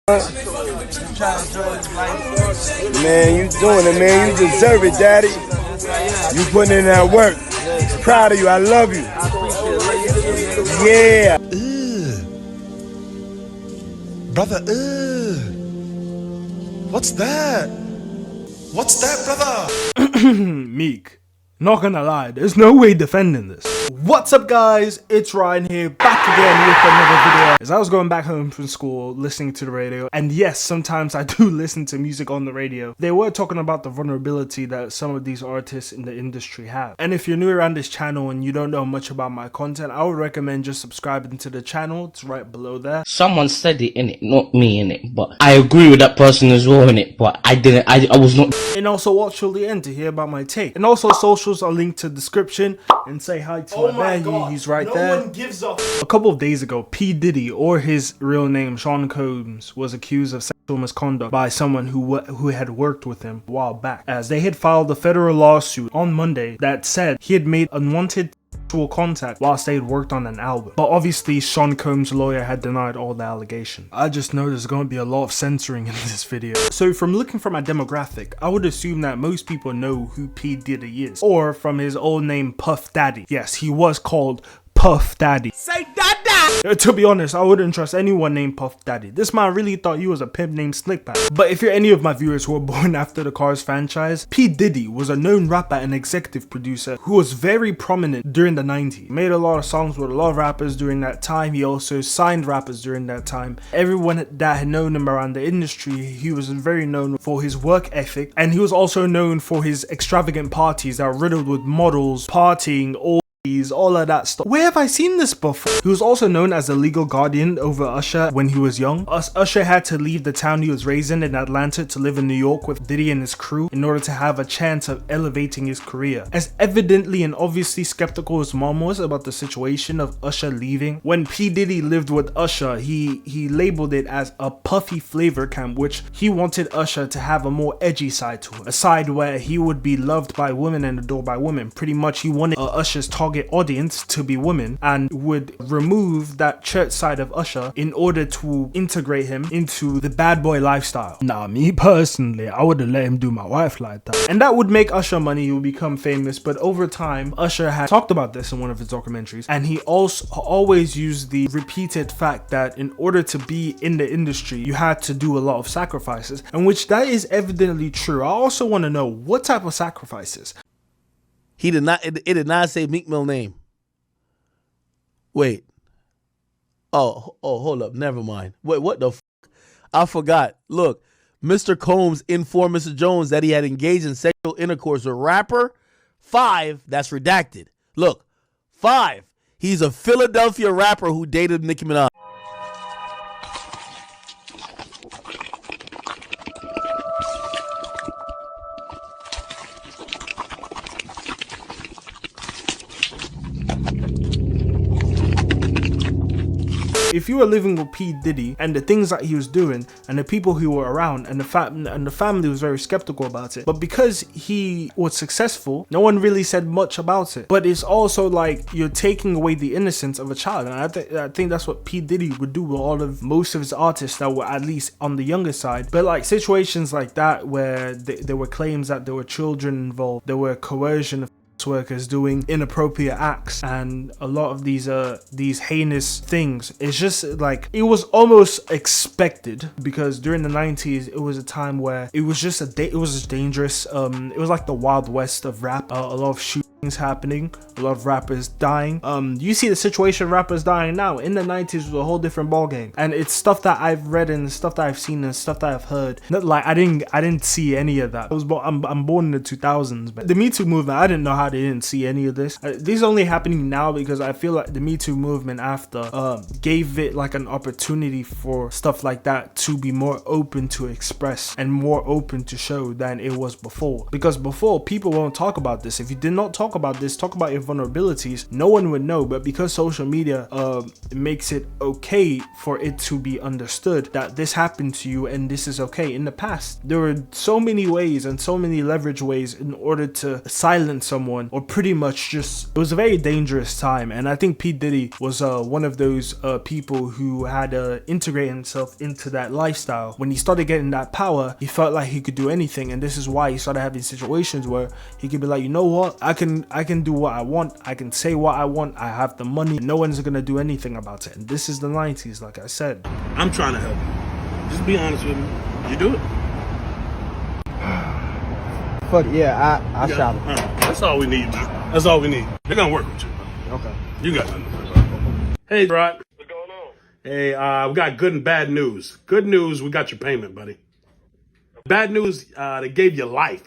Man, you doing it, man. You deserve it, daddy. You putting in that work. Proud of you. I love you. Yeah. Brother, what's that? What's that, brother? Meek. Not gonna lie, there's no way defending this. What's up, guys? It's Ryan here, back again with another video. As I was going back home from school, listening to the radio, and yes, sometimes I do listen to music on the radio. They were talking about the vulnerability that some of these artists in the industry have. And if you're new around this channel and you don't know much about my content, I would recommend just subscribing to the channel. It's right below there. Someone said it, innit, not me, innit, but I agree with that person as well, innit, but I was not. And also watch till the end to hear about my take. And also socials are linked to the description, and say hi to my man, he's right there. One gives a couple of days ago, P. Diddy, or his real name, Sean Combs, was accused of sexual misconduct by someone who had worked with him a while back, as they had filed a federal lawsuit on Monday that said he had made unwanted sexual contact whilst they had worked on an album. But obviously Sean Combs' lawyer had denied all the allegations. I just know there's going to be a lot of censoring in this video. So from looking for my demographic, I would assume that most people know who P. Diddy is, or from his old name Puff Daddy. Yes, he was called Puff Daddy. Say Dada! To be honest, I wouldn't trust anyone named Puff Daddy. This man really thought he was a pimp named Slickback. But if you're any of my viewers who were born after the Cars franchise, P. Diddy was a known rapper and executive producer who was very prominent during the 90s. He made a lot of songs with a lot of rappers during that time. He also signed rappers during that time. Everyone that had known him around the industry, he was very known for his work ethic, and he was also known for his extravagant parties that were riddled with models, partying, all of that stuff. Where have I seen this before? He was also known as the legal guardian over Usher when he was young. Usher had to leave the town he was raised in Atlanta to live in New York with Diddy and his crew in order to have a chance of elevating his career. As evidently and obviously skeptical as mom was about the situation of Usher leaving, when P. Diddy lived with Usher, he labeled it as a puffy flavor camp, which he wanted Usher to have a more edgy side to it, a side where he would be loved by women and adored by women. Pretty much he wanted Usher's target audience to be women, and would remove that church side of Usher in order to integrate him into the bad boy lifestyle. Now, me personally, I wouldn't let him do my wife like that. And that would make Usher money, he would become famous. But over time, Usher had talked about this in one of his documentaries, and he also always used the repeated fact that in order to be in the industry, you had to do a lot of sacrifices, and which that is evidently true. I also want to know what type of sacrifices. He did not. It did not say Meek Mill name. Wait. Oh, hold up. Never mind. Wait, what the? I forgot. Look, Mr. Combs informed Mr. Jones that he had engaged in sexual intercourse with rapper 5. That's redacted. Look, 5. He's a Philadelphia rapper who dated Nicki Minaj. If you were living with P. Diddy and the things that he was doing and the people who were around and the family was very skeptical about it, but because he was successful, no one really said much about it. But it's also like you're taking away the innocence of a child, and I think that's what P. Diddy would do with most of his artists that were at least on the younger side. But like situations like that where there were claims that there were children involved, there were coercion of workers doing inappropriate acts, and a lot of these heinous things, it's just like it was almost expected, because during the 90s it was a time where it was just dangerous. It was like the Wild West of rap. A lot of shootings happening, a lot of rappers dying. You see the situation of rappers dying now. In the 90s was a whole different ball game, and it's stuff that I've read and stuff that I've seen and stuff that I've heard. Not like I didn't see any of that. I'm born in the 2000s, but the Me Too movement, I didn't know how they didn't see any of this. This is only happening now because I feel like the Me Too movement after gave it like an opportunity for stuff like that to be more open to express and more open to show than it was before. Because before, people won't talk about this. If you did not talk talk about this, talk about your vulnerabilities, no one would know. But because social media makes it okay for it to be understood that this happened to you and this is okay. In the past, there were so many ways and so many leverage ways in order to silence someone, or pretty much just, it was a very dangerous time. And I think P. Diddy was one of those people who had to integrate himself into that lifestyle. When he started getting that power, he felt like he could do anything, and this is why he started having situations where he could be like, you know what, I can do what I want, I can say what I want, I have the money, no one's gonna do anything about it. And this is the 90s, like I said. I'm trying to help you. Just be honest with me. You do it? Fuck yeah, I shot him. That's all we need, man. That's all we need. They're gonna work with you. Okay. You got nothing to worry about. Hey, Rod. What's going on? Hey, we got good and bad news. Good news, we got your payment, buddy. Bad news, they gave you life.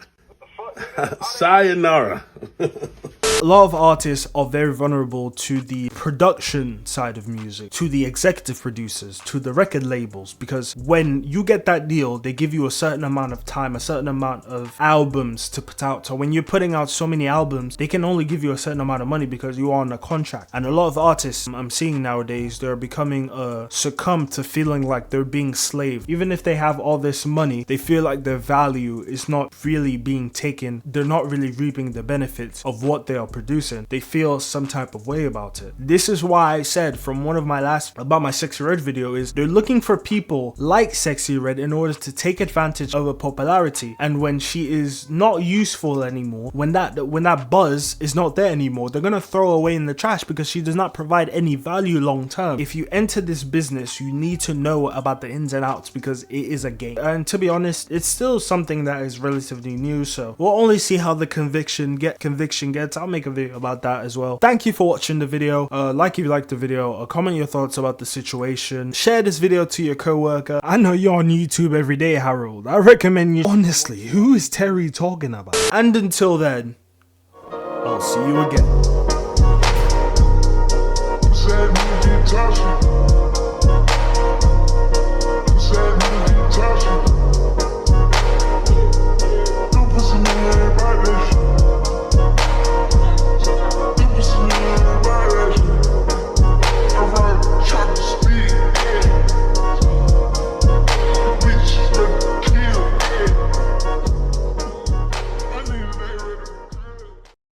Sayonara. A lot of artists are very vulnerable to the production side of music, to the executive producers, to the record labels, because when you get that deal, they give you a certain amount of time, a certain amount of albums to put out. So when you're putting out so many albums, they can only give you a certain amount of money because you are on a contract. And a lot of artists I'm seeing nowadays, they're becoming succumb to feeling like they're being slaved. Even if they have all this money, they feel like their value is not really being taken. They're not really reaping the benefits of what they are producing. They feel some type of way about it. This is why I said from one of my last about my Sexy Red video is they're looking for people like Sexy Red in order to take advantage of her popularity. And when she is not useful anymore, when that buzz is not there anymore, they're gonna throw away in the trash because she does not provide any value long term. If you enter this business, you need to know about the ins and outs because it is a game. And to be honest, it's still something that is relatively new, so we'll only see how the conviction gets. I'll make a video about that as well. Thank you for watching the video. Like if you liked the video, comment your thoughts about the situation, share this video to your co-worker. I know you're on YouTube every day, Harold. I recommend you. Honestly, who is Terry talking about? And until then, I'll see you again.